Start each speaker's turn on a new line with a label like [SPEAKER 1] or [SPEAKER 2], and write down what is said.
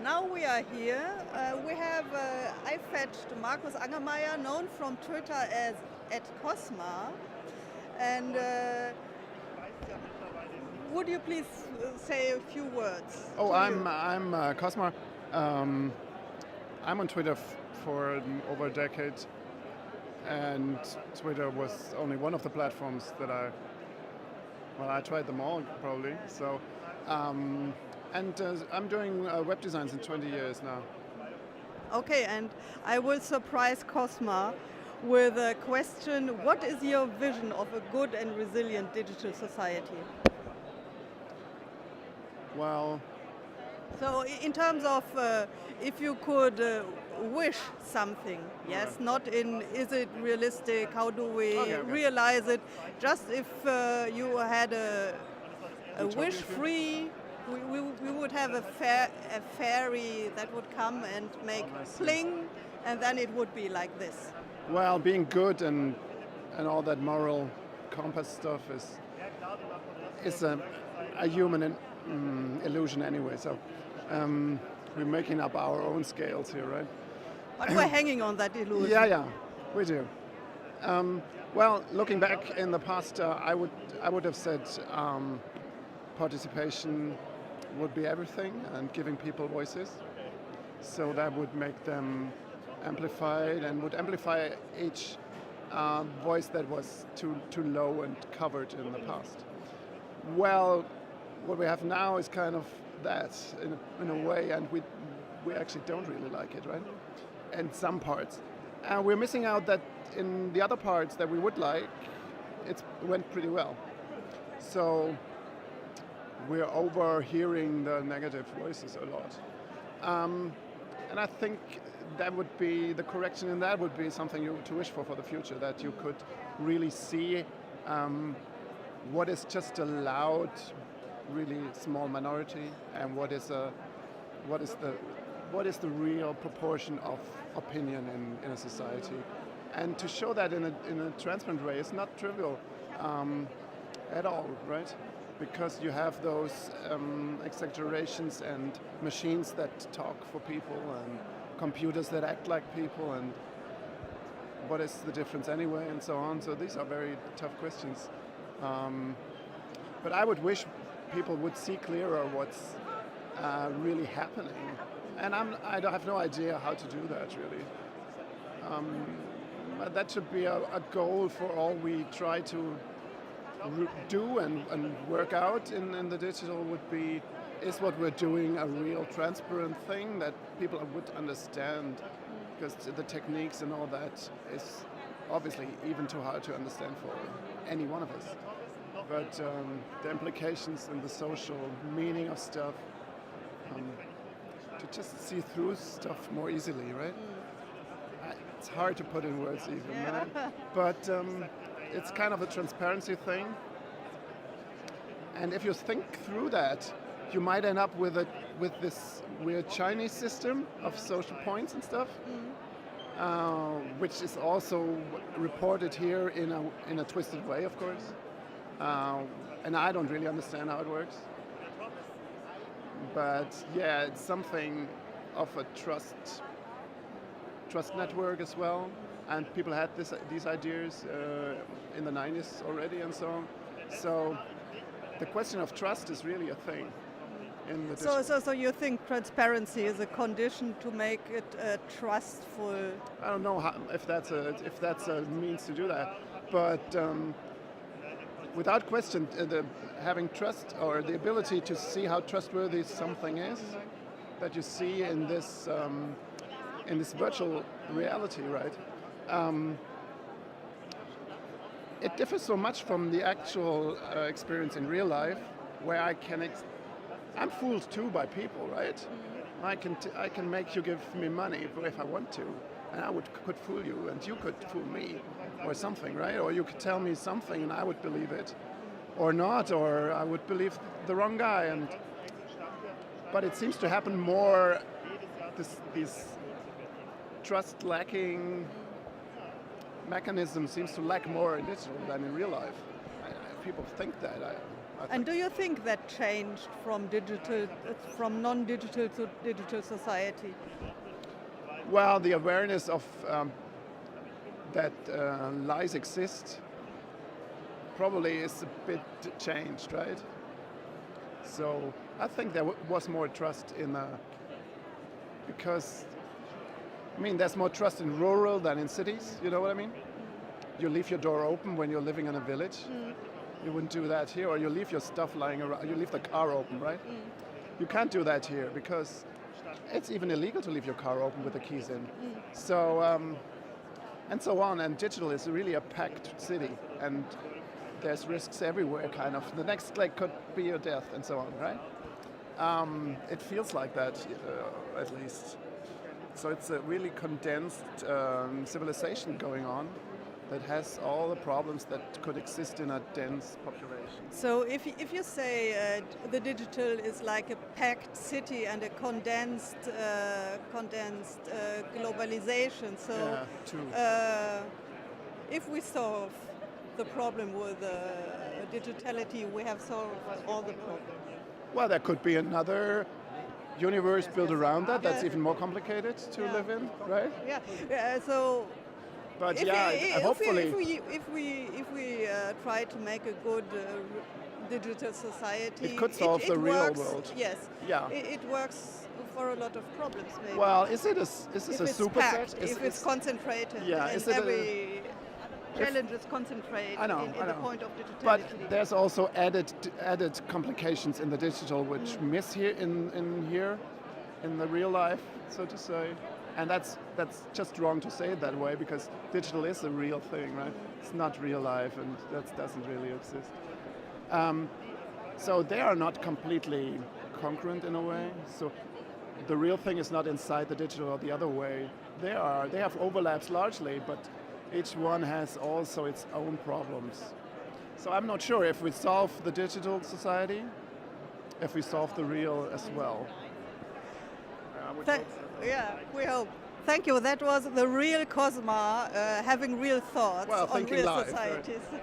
[SPEAKER 1] now we are here. I fetched Markus Angermeier, known from Twitter as @Kosmar. And would you please say a few words?
[SPEAKER 2] Oh, I'm Kosmar. I'm on Twitter for over a decade, and Twitter was only one of the platforms that I tried them all probably. So, I'm doing web design in 20 years now.
[SPEAKER 1] Okay, and I will surprise Kosmar with a question. What is your vision of a good and resilient digital society?
[SPEAKER 2] Well,
[SPEAKER 1] so in terms of if you could wish something, yes,
[SPEAKER 2] right.
[SPEAKER 1] Not in is it realistic, how do we
[SPEAKER 2] Okay.
[SPEAKER 1] realize it, just if you had a wish free, we would have a fairy that would come and make fling, and then it would be like this.
[SPEAKER 2] Well, being good and all that moral compass stuff is a human illusion anyway. So we're making up our own scales here, right?
[SPEAKER 1] But we're hanging on that illusion.
[SPEAKER 2] Yeah, we do. Well, looking back in the past, I would have said participation would be everything, and giving people voices. So that would make them amplified and would amplify each voice that was too low and covered in the past. Well, what we have now is kind of that in a way, and we actually don't really like it, right? In some parts. And we're missing out that in the other parts that we would like, it went pretty well. So we're overhearing the negative voices a lot. And I think that would be, the correction in that would be something to wish for the future, that you could really see what is just a loud, really small minority, and what is the real proportion of opinion in a society. And to show that in a transparent way is not trivial at all, right? Because you have those exaggerations and machines that talk for people and computers that act like people, and what is the difference anyway, and so on. So these are very tough questions. But I would wish people would see clearer what's really happening. And I have no idea how to do that, really. But that should be a goal for all we try to do and work out in the digital would be, is what we're doing a real transparent thing that people would understand? Because the techniques and all that is obviously even too hard to understand for any one of us. But the implications and the social meaning of stuff, to just see through stuff more easily, right? It's hard to put in words even, right? But it's kind of a transparency thing. And if you think through that, you might end up with this weird Chinese system of social points and stuff, which is also reported here in a twisted way, of course. And I don't really understand how it works. But yeah, it's something of a trust network as well. And people had these ideas in the 90s already and so on. So the question of trust is really a thing. So
[SPEAKER 1] you think transparency is a condition to make it trustful?
[SPEAKER 2] I don't know if that's a means to do that, but without question, having trust or the ability to see how trustworthy something is, that you see in this virtual reality, right? It differs so much from the actual experience in real life, where I'm fooled too by people, right? I can make you give me money if I want to, and I could fool you, and you could fool me, or something, right? Or you could tell me something, and I would believe it, or not, or I would believe the wrong guy. But it seems to happen more. These trust-lacking mechanism seems to lack more in digital than in real life. People think that.
[SPEAKER 1] And do you think that changed from non-digital to digital society?
[SPEAKER 2] Well, the awareness of that lies exist probably is a bit changed, right? So I think there was more trust in, because, I mean, there's more trust in rural than in cities, you know what I mean? You leave your door open when you're living in a village. You wouldn't do that here, or you leave your stuff lying around, you leave the car open, right? You can't do that here because it's even illegal to leave your car open with the keys in. So, and so on, and digital is really a packed city, and there's risks everywhere, kind of. The next click could be your death, and so on, right? It feels like that, at least. So it's a really condensed civilization going on that has all the problems that could exist in a dense population.
[SPEAKER 1] So if you say the digital is like a packed city and a condensed globalization, so if we solve the problem with digitality, we have solved all the problems.
[SPEAKER 2] Well, there could be another universe built around that that's even more complicated to live in, right?
[SPEAKER 1] Yeah. So.
[SPEAKER 2] But hopefully,
[SPEAKER 1] if we try to make a good digital society,
[SPEAKER 2] it could solve the real
[SPEAKER 1] works,
[SPEAKER 2] world.
[SPEAKER 1] Yes.
[SPEAKER 2] Yeah.
[SPEAKER 1] It works for a lot of problems. Maybe.
[SPEAKER 2] Well, is this a superset?
[SPEAKER 1] If it's concentrated.
[SPEAKER 2] Yeah.
[SPEAKER 1] And every challenge is concentrated in the point of digitality.
[SPEAKER 2] But there's also added complications in the digital which miss here in the real life, so to say. And that's just wrong to say it that way, because digital is a real thing, right? It's not real life, and that doesn't really exist. So they are not completely congruent in a way. So the real thing is not inside the digital or the other way. They have overlaps largely, but each one has also its own problems. So I'm not sure if we solve the digital society, if we solve the real as well.
[SPEAKER 1] Yeah, we hope. Thank you. That was the real Kosmar having real thoughts on real
[SPEAKER 2] live,
[SPEAKER 1] societies.
[SPEAKER 2] Right?